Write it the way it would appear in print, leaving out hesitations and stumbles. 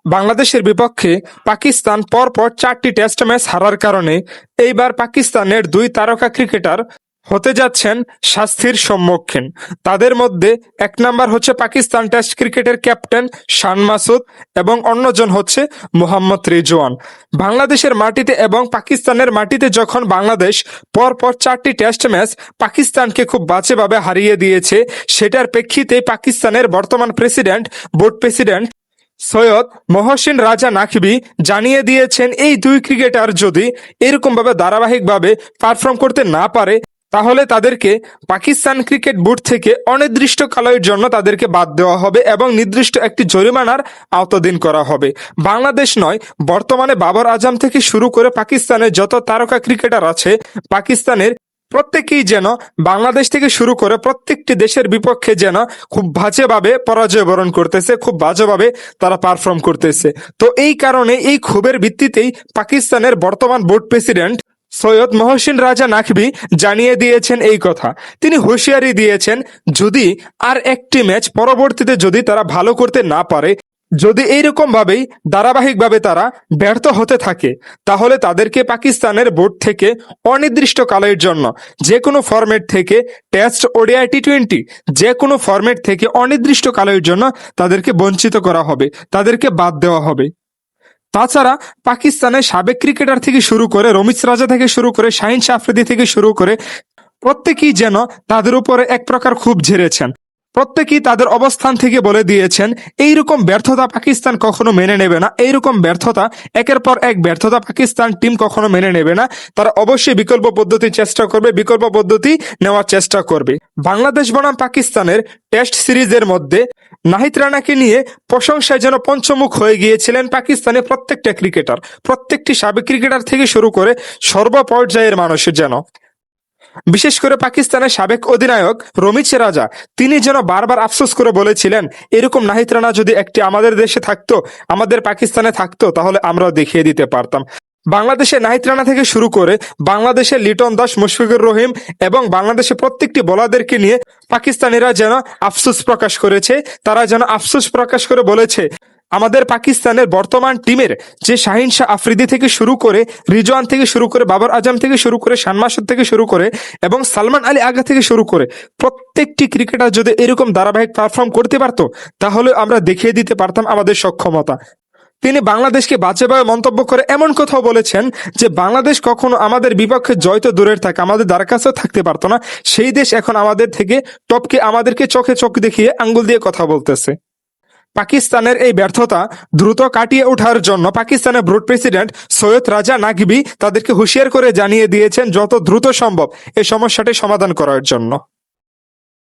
বাংলাদেশের বিপক্ষে পাকিস্তান পরপর 4টি টেস্ট ম্যাচ হারার কারণে এইবার পাকিস্তানের দুই তারকা ক্রিকেটার হতে যাচ্ছেন শাস্তির সম্মুখীন। তাদের মধ্যে এক নাম্বার হচ্ছে পাকিস্তান টেস্ট ক্রিকেটের ক্যাপ্টেন শান মাসুদ এবং অন্যজন হচ্ছে মোহাম্মদ রিজওয়ান। বাংলাদেশের মাটিতে এবং পাকিস্তানের মাটিতে যখন বাংলাদেশ পরপর 4টি টেস্ট ম্যাচ পাকিস্তানকে খুব বাজেভাবে হারিয়ে দিয়েছে, সেটার প্রেক্ষিতে পাকিস্তানের বর্তমান বোর্ড প্রেসিডেন্ট সৈয়দ মহসিন রাজা নাকভি জানিয়ে দিয়েছেন এই দুই ক্রিকেটার যদি এরকমভাবে ধারাবাহিকভাবে পারফর্ম করতে না পারে তাহলে তাদেরকে পাকিস্তান ক্রিকেট বোর্ড থেকে অনির্দিষ্টকালের জন্য তাদেরকে বাদ দেওয়া হবে এবং নির্দিষ্ট একটি জরিমানার আওতাধীন করা হবে। বাংলাদেশ নয়, বর্তমানে বাবর আজম থেকে শুরু করে পাকিস্তানের যত তারকা ক্রিকেটার আছে, পাকিস্তানের প্রত্যেকেই যেন বাংলাদেশ থেকে শুরু করে প্রত্যেকটি দেশের বিপক্ষে যেন খুব বাজেভাবে পরাজয় বরণ করতেছে, খুব বাজেভাবে তারা পারফর্ম করতেছে। তো এই কারণে এই ক্ষোভের ভিত্তিতেই পাকিস্তানের বর্তমান বোর্ড প্রেসিডেন্ট সৈয়দ মহসিন রাজা নাকভি জানিয়ে দিয়েছেন এই কথা। তিনি হুঁশিয়ারি দিয়েছেন যদি আর একটি ম্যাচ পরবর্তীতে যদি তারা ভালো করতে না পারে, যদি এইরকম ভাবেই ধারাবাহিকভাবে তারা ব্যর্থ হতে থাকে, তাহলে তাদেরকে পাকিস্তানের বোর্ড থেকে অনির্দিষ্টকালের জন্য যে কোনো ফরম্যাট থেকে টেস্ট, ওডিআই, টি20 যে কোনো ফরম্যাট থেকে অনির্দিষ্টকালের জন্য তাদেরকে বঞ্চিত করা হবে, তাদেরকে বাদ দেওয়া হবে। তাছাড়া পাকিস্তানের সাবেক ক্রিকেটার থেকে শুরু করে রমিজ রাজা থেকে শুরু করে শাহিন শাহ আফ্রিদি থেকে শুরু করে প্রত্যেকেই যেন তাদের উপরে এক প্রকার ক্ষোভ ঝেড়েছেন। প্রত্যেকেই তাদের অবস্থান থেকে বলে দিয়েছেন এইরকম ব্যর্থতা পাকিস্তান কখনো মেনে নেবে না, এইরকম ব্যর্থতা একের পর এক ব্যর্থতা পাকিস্তান টিম কখনো মেনে নেবে না। তারা অবশ্যই বিকল্প পদ্ধতি চেষ্টা করবে, বিকল্প পদ্ধতি নেওয়ার চেষ্টা করবে। বাংলাদেশ বনাম পাকিস্তানের টেস্ট সিরিজের মধ্যে নাহিদ রানাকে নিয়ে প্রশংসায় যেন পঞ্চমুখ হয়ে গিয়েছিলেন পাকিস্তানের প্রত্যেকটা ক্রিকেটার, প্রত্যেকটি সাবেক ক্রিকেটার থেকে শুরু করে সর্বপর্যায়ের মানুষের যেন। বিশেষ করে পাকিস্তানের সাবেক অধিনায়ক রমিজ রাজা, তিনি যেন বারবার আফসোস করে বলেছিলেন এরকম নাহিদ রানা যদি একটি আমাদের দেশে থাকতো, আমাদের পাকিস্তানে থাকতো, তাহলে আমরাও দেখিয়ে দিতে পারতাম। বাংলাদেশের নাহিদ রানা থেকে শুরু করে বাংলাদেশের লিটন দাস, মুশফিকুর রহিম এবং বাংলাদেশের প্রত্যেকটি বোলারদেরকে নিয়ে পাকিস্তানিরা যেন আফসোস প্রকাশ করেছে। তারা যেন আফসোস প্রকাশ করে বলেছে আমাদের পাকিস্তানের বর্তমান টিমের যে শাহিন শাহ আফ্রিদি থেকে শুরু করে, রিজওয়ান থেকে শুরু করে, বাবর আজম থেকে শুরু করে, শান মাসুদ থেকে শুরু করে এবং সালমান আলী আগা থেকে শুরু করে প্রত্যেকটি ক্রিকেটার যদি এরকম ধারাবাহিক পারফর্ম করতে পারতো, তাহলে আমরা দেখিয়ে দিতে পারতাম আমাদের সক্ষমতা। তিনি বাংলাদেশকে বাজেভাবে মন্তব্য করে এমন কথাও বলেছেন যে বাংলাদেশ কখনো আমাদের বিপক্ষে জয় তো দূরের থাকে, আমাদের দ্বার কাছেও থাকতে পারতো না, সেই দেশ এখন আমাদের থেকে টপকে আমাদেরকে চোখে চোখ দেখিয়ে আঙ্গুল দিয়ে কথা বলতেছে। পাকিস্তানের এই ব্যর্থতা দ্রুত কাটিয়ে ওঠার জন্য পাকিস্তানের বোর্ড প্রেসিডেন্ট সৈয়দ রাজা নাকভি তাদেরকে হুঁশিয়ার করে জানিয়ে দিয়েছেন যত দ্রুত সম্ভব এই সমস্যাটি সমাধান করার জন্য।